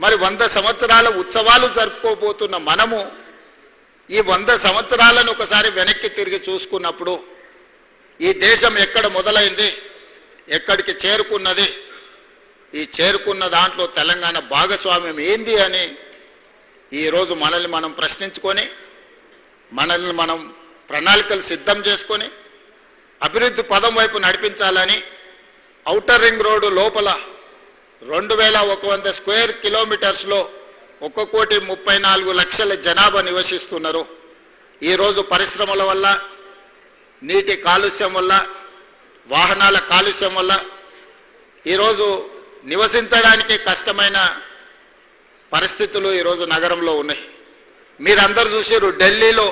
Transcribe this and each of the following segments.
మరి 100 సంవత్సరాల ఉత్సవాలు జరుపుకోబోతున్న మనము ఈ 100 సంవత్సరాలను ఒకసారి వెనక్కి తిరిగి చూసుకున్నప్పుడు ఈ దేశం ఎక్కడ మొదలైంది, ఎక్కడికి చేరుకున్నది, ఈ చేరుకున్న దాంట్లో తెలంగాణ భాగస్వామ్యం ఏంది అని ఈరోజు మనల్ని మనం ప్రశ్నించుకొని మనల్ని మనం ప్రణాళికలు సిద్ధం చేసుకొని అభివృద్ధి పదం వైపు నడిపించాలని ఔటర్ రింగ్ రోడ్డు లోపల 2100 స్క్వేర్ కిలోమీటర్స్లో 1,34,00,000 జనాభా నివసిస్తున్నారు. ఈరోజు పరిశ్రమల వల్ల, నీటి కాలుష్యం వల్ల, వాహనాల కాలుష్యం వల్ల ఈరోజు నివసించడానికి కష్టమైన పరిస్థితులు ఈరోజు నగరంలో ఉన్నాయి. మీరందరూ చూసారు, ఢిల్లీలో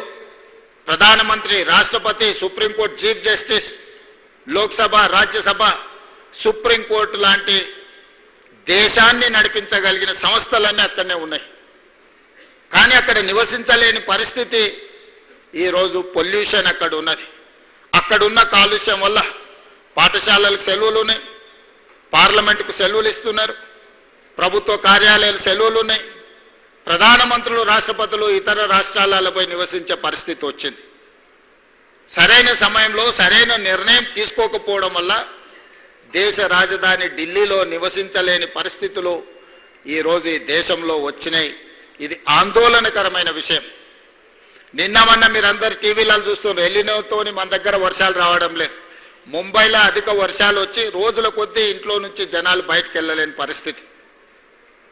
ప్రధానమంత్రి, రాష్ట్రపతి, supreme court chief justice, Lok Sabha, Rajya Sabha, supreme court లాంటి దేశాన్ని నడిపించగలిగిన సంస్థలన్నీ అక్కడనే ఉన్నాయి. కానీ అక్కడ నివసించలేని పరిస్థితి ఈరోజు పొల్యూషన్ అక్కడ ఉన్నది. అక్కడున్న కాలుష్యం వల్ల పాఠశాలలకు సెలవులు ఉన్నాయి, పార్లమెంటుకు సెలవులు ఇస్తున్నారు, ప్రభుత్వ కార్యాలయాలు సెలవులు ఉన్నాయి, ప్రధానమంత్రులు, రాష్ట్రపతులు ఇతర రాష్ట్రాలపై నివసించే పరిస్థితి వచ్చింది. సరైన సమయంలో సరైన నిర్ణయం తీసుకోకపోవడం వల్ల దేశ రాజధాని ఢిల్లీలో నివసించలేని పరిస్థితులు ఈరోజు ఈ దేశంలో వచ్చినాయి. ఇది ఆందోళనకరమైన విషయం. నిన్న మొన్న మీరందరూ టీవీలలో చూస్తున్నారు, ఎల్లినోతోని మన దగ్గర వర్షాలు రావడం లేదు. ముంబైలో అధిక వర్షాలు వచ్చి రోజుల కొద్దీ ఇంట్లో నుంచి జనాలు బయటకు వెళ్ళలేని పరిస్థితి.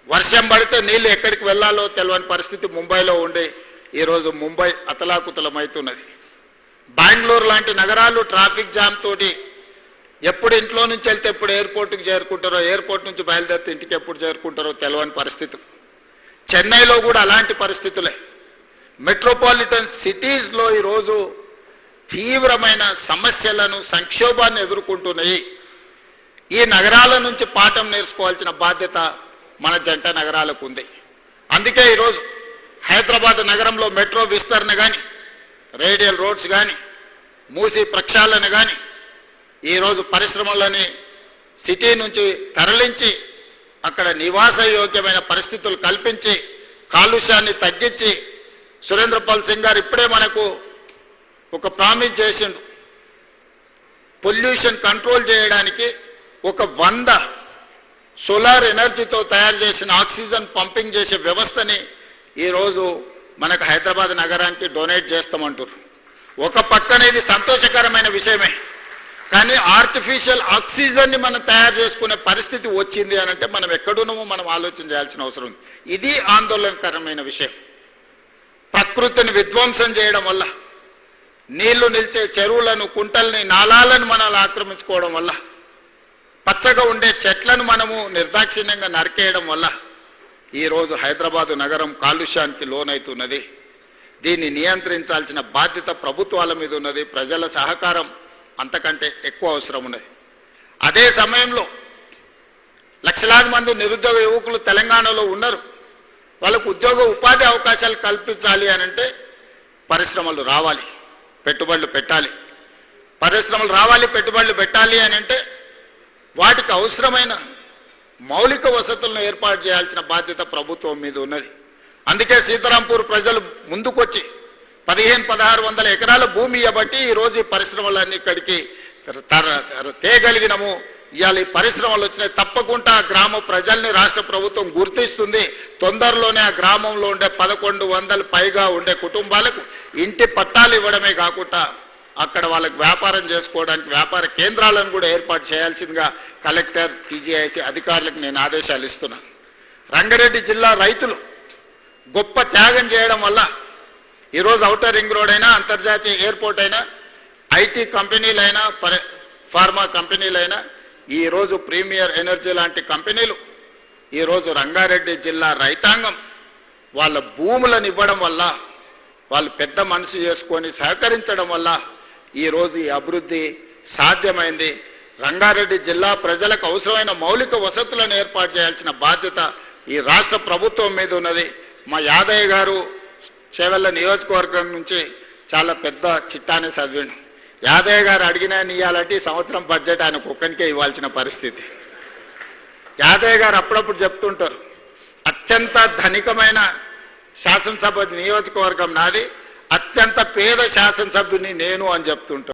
వర్షం పడితే నీళ్ళు ఎక్కడికి వెళ్ళాలో తెలియని పరిస్థితి ముంబైలో ఉండి ఈరోజు ముంబై అతలాకుతలమవుతున్నది. బెంగళూరు లాంటి నగరాలు ట్రాఫిక్ జామ్ తోటి ఎప్పుడు ఇంట్లో నుంచి వెళ్తే ఎప్పుడు ఎయిర్పోర్ట్కి చేరుకుంటారో, ఎయిర్పోర్ట్ నుంచి బయలుదేరితే ఇంటికి ఎప్పుడు చేరుకుంటారో తెలియని పరిస్థితులు. చెన్నైలో కూడా అలాంటి పరిస్థితులే. మెట్రోపాలిటన్ సిటీస్లో ఈరోజు తీవ్రమైన సమస్యలను, సంక్షోభాన్ని ఎదుర్కొంటున్నాయి. ఈ నగరాల నుంచి పాఠం నేర్చుకోవాల్సిన బాధ్యత మన జంట నగరాలకు ఉంది. అందుకే ఈరోజు హైదరాబాద్ నగరంలో మెట్రో విస్తరణ కానీ, రేడియల్ రోడ్స్ కానీ, మూసీ ప్రక్షాళన కానీ, ఈరోజు పరిశ్రమలని సిటీ నుంచి తరలించి అక్కడ నివాసయోగ్యమైన పరిస్థితులు కల్పించి కాలుష్యాన్ని తగ్గించి, సురేంద్రపాల్ సింగ్ గారు ఇప్పుడే మనకు ఒక ప్రామిస్ చేసిండు. పొల్యూషన్ కంట్రోల్ చేయడానికి 100 సోలార్ ఎనర్జీతో తయారు చేసిన ఆక్సిజన్ పంపింగ్ చేసే వ్యవస్థని ఈరోజు మనకు హైదరాబాద్ నగరానికి డొనేట్ చేస్తామంటారు. ఒక పక్కన ఇది సంతోషకరమైన విషయమే, కానీ ఆర్టిఫిషియల్ ఆక్సిజన్ని మనం తయారు చేసుకునే పరిస్థితి వచ్చింది అని అంటే మనం ఎక్కడున్నామో మనం ఆలోచన చేయాల్సిన అవసరం ఉంది. ఇది ఆందోళనకరమైన విషయం. ప్రకృతిని విధ్వంసం చేయడం వల్ల, నీళ్లు నిలిచే చెరువులను, కుంటల్ని, నాలాలను మనం ఆక్రమించుకోవడం వల్ల, పచ్చగా ఉండే చెట్లను మనము నిర్దాక్షిణ్యంగా నరికేయడం వల్ల ఈరోజు హైదరాబాదు నగరం కాలుష్యానికి లోనవుతున్నది. దీన్ని నియంత్రించాల్సిన బాధ్యత ప్రభుత్వాల మీద ఉన్నది. ప్రజల సహకారం అంతకంటే ఎక్కువ అవసరం ఉన్నది. అదే సమయంలో లక్షలాది మంది నిరుద్యోగ యువకులు తెలంగాణలో ఉన్నారు. వాళ్ళకు ఉద్యోగ ఉపాధి అవకాశాలు కల్పించాలి అని అంటే పరిశ్రమలు రావాలి, పెట్టుబడులు పెట్టాలి. పరిశ్రమలు రావాలి, పెట్టుబడులు పెట్టాలి అని అంటే వాటికి అవసరమైన మౌలిక వసతులను ఏర్పాటు చేయాల్సిన బాధ్యత ప్రభుత్వం మీద ఉన్నది. అందుకే సీతారాంపూర్ ప్రజలు ముందుకొచ్చి 1500-1600 ఎకరాల భూమి ఇవ్వబట్టి ఈరోజు ఈ పరిశ్రమలన్నీ ఇక్కడికి తేగలిగినము. ఇవాళ ఈ పరిశ్రమలు వచ్చినాయి. తప్పకుండా ఆ గ్రామ ప్రజల్ని రాష్ట్ర ప్రభుత్వం గుర్తిస్తుంది. తొందరలోనే ఆ గ్రామంలో ఉండే 1100 పైగా ఉండే కుటుంబాలకు ఇంటి పట్టాలు ఇవ్వడమే కాకుండా అక్కడ వాళ్ళకి వ్యాపారం చేసుకోవడానికి వ్యాపార కేంద్రాలను కూడా ఏర్పాటు చేయాల్సిందిగా కలెక్టర్, టీజీఐసీ అధికారులకు నేను ఆదేశాలు ఇస్తున్నాను. రంగారెడ్డి జిల్లా రైతులు గొప్ప త్యాగం చేయడం వల్ల ఈరోజు ఔటర్ రింగ్ రోడ్ అయినా, అంతర్జాతీయ ఎయిర్పోర్ట్ అయినా, ఐటీ కంపెనీలైనా, ఫార్మా కంపెనీలైనా, ఈరోజు ప్రీమియర్ ఎనర్జీ లాంటి కంపెనీలు ఈరోజు రంగారెడ్డి జిల్లా రైతాంగం వాళ్ళ భూములను ఇవ్వడం వల్ల, వాళ్ళు పెద్ద మనసు చేసుకొని సహకరించడం వల్ల ఈరోజు ఈ అభివృద్ధి సాధ్యమైంది. రంగారెడ్డి జిల్లా ప్రజలకు అవసరమైన మౌలిక వసతులను ఏర్పాటు చేయాల్సిన బాధ్యత ఈ రాష్ట్ర ప్రభుత్వం మీద ఉన్నది. మా యాదయ్య గారు చేవెళ్ళ నియోజకవర్గం నుంచి చాలా పెద్ద చిట్టానే చదివిండు. యాదయ్య గారు అడిగినా ఇవ్వాలంటే ఈ సంవత్సరం బడ్జెట్ ఆయనకు ఒక్కనికే ఇవ్వాల్సిన పరిస్థితి. యాదయ్య గారు అప్పుడప్పుడు చెప్తుంటారు, ఆ అత్యంత ధనికమైన శాసనసభ నియోజకవర్గం నాది, అత్యంత పేద శాసనసభ్యుని నేను అని చెప్తుంటాను.